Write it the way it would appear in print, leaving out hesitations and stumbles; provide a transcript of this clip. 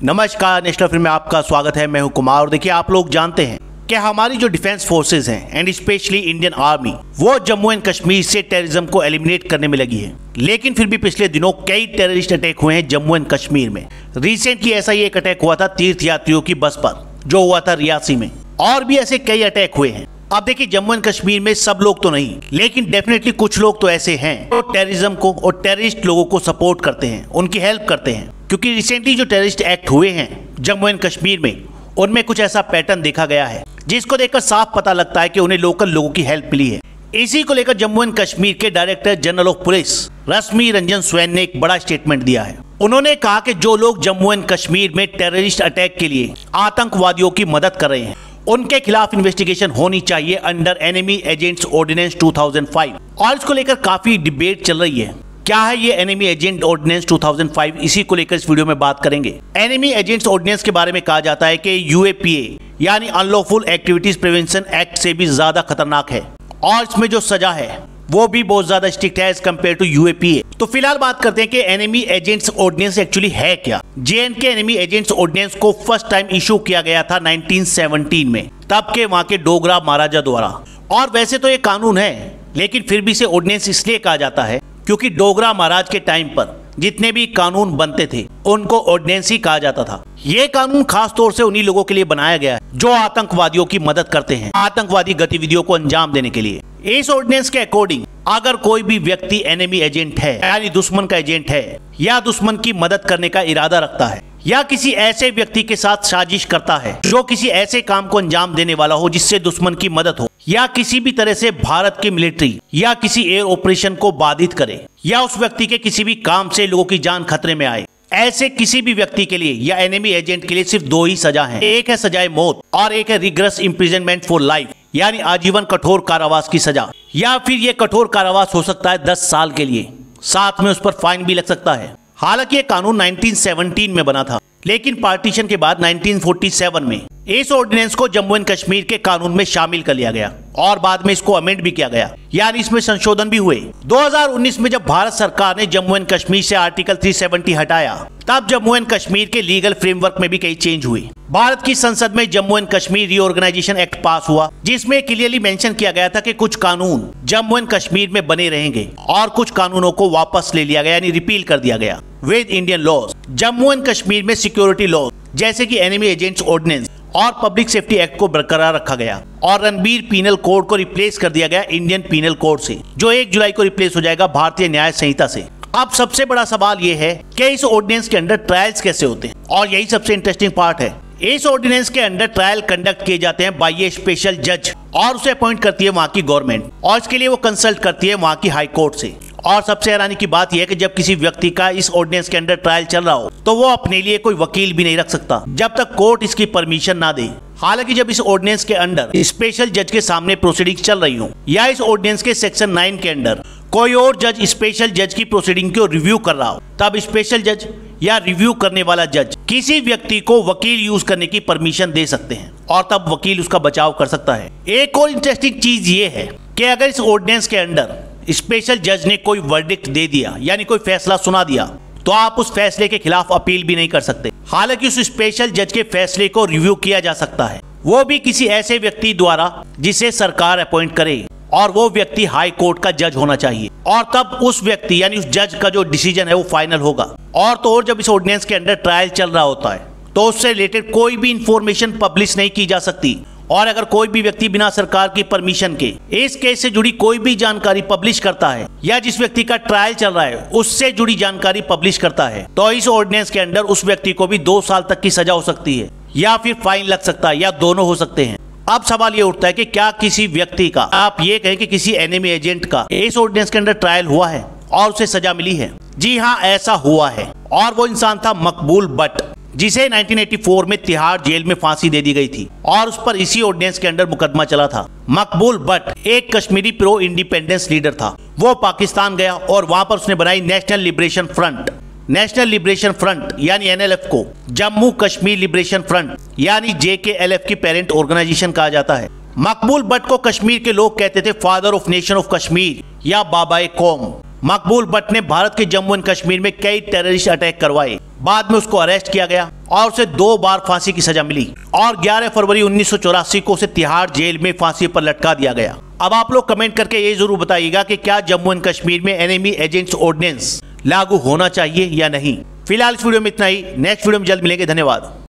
नमस्कार, national film में आपका स्वागत है। मैं हूं कुमार। और देखिए, आप लोग जानते हैं कि हमारी जो डिफेंस फोर्सेज हैं एंड स्पेशली इंडियन आर्मी, वो जम्मू एंड कश्मीर से टेररिज्म को एलिमिनेट करने में लगी है। लेकिन फिर भी पिछले दिनों कई टेररिस्ट अटैक हुए हैं जम्मू एंड कश्मीर में। रिसेंटली ऐसा ही एक अटैक हुआ था तीर्थ यात्रियों की बस पर, जो हुआ था रियासी में। और भी ऐसे कई अटैक हुए हैं। अब देखिए, जम्मू एंड कश्मीर में सब लोग तो नहीं, लेकिन डेफिनेटली कुछ लोग तो ऐसे हैं जो टेररिज्म को और टेररिस्ट लोगों को सपोर्ट करते हैं, उनकी हेल्प करते हैं। क्योंकि रिसेंटली जो टेररिस्ट एक्ट हुए हैं जम्मू एंड कश्मीर में, उनमें कुछ ऐसा पैटर्न देखा गया है जिसको देखकर साफ पता लगता है कि उन्हें लोकल लोगों की हेल्प मिली है। इसी को लेकर जम्मू एंड कश्मीर के director general of police Rashmi Ranjan swan ने एक बड़ा स्टेटमेंट दिया है। उन्होंने कहा कि जो लोग जम्मू एंड कश्मीर में टेररिस्ट अटैक के लिए आतंकवादियों की मदद कर रहे हैं, उनके खिलाफ इन्वेस्टिगेशन होनी चाहिए अंडर एनिमी एजेंट्स ऑर्डिनेंस 2005। और इसको लेकर काफी डिबेट चल रही है। क्या है ये एनिमी एजेंट ऑर्डिनेंस 2005? इसी को लेकर इस वीडियो में बात करेंगे। एनिमी एजेंट्स ऑर्डिनेंस के बारे में कहा जाता है कि यूएपीए यानी अनलॉफुल एक्टिविटीज प्रिवेंशन एक्ट से भी ज्यादा खतरनाक है, और इसमें जो सजा है वो भी बहुत ज्यादा स्ट्रिक्ट है एज कम्पेयर टू यूएपीए। तो फिलहाल बात करते हैं कि एनिमी एजेंट्स ऑर्डिनेंस एक्चुअली है क्या। जेएनके एनिमी एजेंट्स ऑर्डिनेंस को फर्स्ट टाइम इशू किया गया था 1917 में, तब के वहां के डोगरा महाराजा द्वारा। और वैसे तो ये कानून है, लेकिन फिर भी इसे ऑर्डिनेंस इसलिए कहा जाता है क्योंकि डोगरा महाराज के टाइम पर जितने भी कानून बनते थे उनको ऑर्डिनेंस ही कहा जाता था। ये कानून खास तौर से उन्हीं लोगों के लिए बनाया गया है जो आतंकवादियों की मदद करते हैं, आतंकवादी गतिविधियों को अंजाम देने के लिए। इस ऑर्डिनेंस के अकॉर्डिंग अगर कोई भी व्यक्ति एनिमी एजेंट है यानी दुश्मन का एजेंट है, या दुश्मन की मदद करने का इरादा रखता है, या किसी ऐसे व्यक्ति के साथ साजिश करता है जो किसी ऐसे काम को अंजाम देने वाला हो जिससे दुश्मन की मदद हो, या किसी भी तरह से भारत की मिलिट्री या किसी एयर ऑपरेशन को बाधित करे, या उस व्यक्ति के किसी भी काम से लोगों की जान खतरे में आए, ऐसे किसी भी व्यक्ति के लिए या एनिमी एजेंट के लिए सिर्फ दो ही सजा है। एक है सजाए मौत और एक है रिग्रेस इम्प्रिजनमेंट फॉर लाइफ, यानी आजीवन कठोर कारावास की सजा। या फिर ये कठोर कारावास हो सकता है 10 साल के लिए, साथ में उस पर फाइन भी लग सकता है। हालांकि ये कानून 1917 में बना था, लेकिन पार्टीशन के बाद 1947 में इस ऑर्डिनेंस को जम्मू एंड कश्मीर के कानून में शामिल कर लिया गया और बाद में इसको अमेंड भी किया गया, यानी इसमें संशोधन भी हुए। 2019 में जब भारत सरकार ने जम्मू एंड कश्मीर से आर्टिकल 370 हटाया, तब जम्मू एंड कश्मीर के लीगल फ्रेमवर्क में भी कई चेंज हुई। भारत की संसद में Jammu and Kashmir reorganisation act pass हुआ, जिसमें क्लियरली मेंशन किया गया था कि कुछ कानून जम्मू एंड कश्मीर में बने रहेंगे और कुछ कानूनों को वापस ले लिया गया, यानी रिपील कर दिया गया with Indian laws. Jammu and Kashmir में सिक्योरिटी लॉज जैसे कि एनिमी एजेंट्स ऑर्डिनेंस और पब्लिक सेफ्टी एक्ट को बरकरार रखा गया, और रणबीर पीनल कोड को रिप्लेस कर दिया गया इंडियन पीनल कोड से, जो 1 जुलाई को रिप्लेस हो जाएगा भारतीय न्याय संहिता से। अब सबसे बड़ा सवाल यह है कि इस ऑर्डिनेंस के अंडर ट्रायल्स कैसे होते हैं, और यही सबसे इंटरेस्टिंग पार्ट है। इस ऑर्डिनेंस के अंडर ट्रायल कंडक्ट किए जाते हैं बाय ए स्पेशल जज, और उसे अपॉइंट करती है वहां की गवर्नमेंट, और इसके लिए वो कंसल्ट करती है वहां की हाई कोर्ट से। और सबसे हैरानी की बात यह है कि जब किसी व्यक्ति का इस ऑर्डिनेंस के अंडर ट्रायल चल रहा हो, तो वो अपने लिए कोई वकील भी नहीं रख सकता जब तक कोर्ट इसकी परमिशन ना दे। हालांकि जब इस ऑर्डिनेंस के अंडर स्पेशल जज के सामने प्रोसीडिंग चल रही हो, या इस ऑर्डिनेंस के सेक्शन 9 के अंडर कोई और जज स्पेशल जज की प्रोसीडिंग को रिव्यू कर रहा हो, तब स्पेशल जज या रिव्यू करने वाला जज किसी व्यक्ति को वकील यूज करने की परमिशन दे सकते हैं, और तब वकील उसका बचाव कर सकता है। एक और इंटरेस्टिंग चीज ये है कि अगर इस ऑर्डिनेंस के अंडर स्पेशल जज ने कोई वर्डिक्ट दे दिया, यानी कोई फैसला सुना दिया, तो आप उस फैसले के खिलाफ अपील भी नहीं कर सकते। हालांकि उस स्पेशल जज के फैसले को रिव्यू किया जा सकता है, वो भी किसी ऐसे व्यक्ति द्वारा जिसे सरकार अपॉइंट करे, और वो व्यक्ति हाई कोर्ट का जज होना चाहिए, और तब उस व्यक्ति यानी उस जज का जो डिसीजन है वो फाइनल होगा। और तो और जब इस ऑर्डिनेंस के अंडर ट्रायल चल रहा होता है, तो उससे रिलेटेड कोई भी इंफॉर्मेशन पब्लिश नहीं की जा सकती, और अगर कोई भी व्यक्ति बिना सरकार की परमिशन के इस केस से जुड़ी कोई भी जानकारी पब्लिश करता है, या जिस व्यक्ति का ट्रायल चल रहा है उससे जुड़ी जानकारी पब्लिश करता है, तो इस ऑर्डिनेंस के अंडर उस व्यक्ति को भी 2 साल तक की सजा हो सकती है, या फिर फाइन लग सकता है, या दोनों हो सकते हैं। अब सवाल ये उठता है कि क्या किसी व्यक्ति का, आप ये कहें कि किसी एनिमी एजेंट का इस ऑर्डिनेंस के अंडर ट्रायल हुआ है और उसे सजा मिली है? जी हाँ, ऐसा हुआ है, और वो इंसान था मकबूल बट, जिसे 1984 में तिहाड़ जेल में फांसी दे दी गई थी, और उस पर इसी ऑर्डिनेंस के अंडर मुकदमा चला था। मकबूल बट एक कश्मीरी प्रो इंडिपेंडेंस लीडर था। वो पाकिस्तान गया और वहां पर उसने बनाई नेशनल लिबरेशन फ्रंट यानी NLF को जम्मू कश्मीर लिबरेशन फ्रंट यानी JKLF की पेरेंट ऑर्गेनाइजेशन कहा जाता है। मकबूल बट को कश्मीर के लोग कहते थे father of nation of Kashmir या बाबाए कौम। मकबूल बट ने भारत के जम्मू एंड कश्मीर में कई टेररिस्ट अटैक करवाए। बाद में उसको अरेस्ट किया गया और उसे 2 बार फांसी की सजा मिली और 11 फरवरी 1984 को उसे तिहाड़ जेल में फांसी पर लटका दिया गया। अब आप लोग कमेंट करके ये जरूर बताइएगा कि क्या जम्मू एंड कश्मीर में एनिमी एजेंट्स ऑर्डिनेंस लागू होना चाहिए या नहीं। फिलहाल इस वीडियो में इतना ही, नेक्स्ट वीडियो में जल्द मिलेंगे। धन्यवाद।